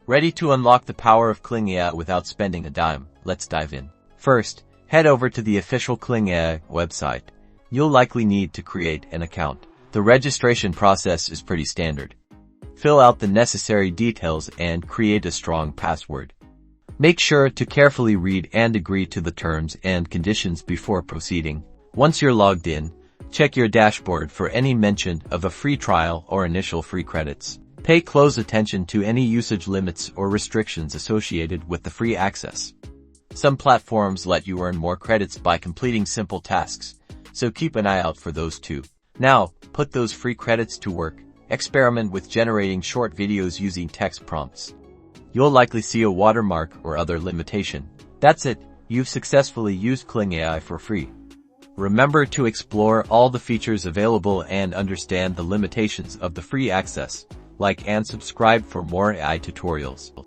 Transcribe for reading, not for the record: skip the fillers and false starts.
Ready to unlock the power of Kling AI without spending a dime? Let's dive in. First, head over to the official Kling AI website. You'll likely need to create an account. The registration process is pretty standard. Fill out the necessary details and create a strong password. Make sure to carefully read and agree to the terms and conditions before proceeding. Once you're logged in, check your dashboard for any mention of a free trial or initial free credits. Pay close attention to any usage limits or restrictions associated with the free access. Some platforms let you earn more credits by completing simple tasks, so keep an eye out for those too. Now, put those free credits to work. Experiment with generating short videos using text prompts. You'll likely see a watermark or other limitation. That's it, you've successfully used Kling AI for free. Remember to explore all the features available and understand the limitations of the free access. Like and subscribe for more AI tutorials.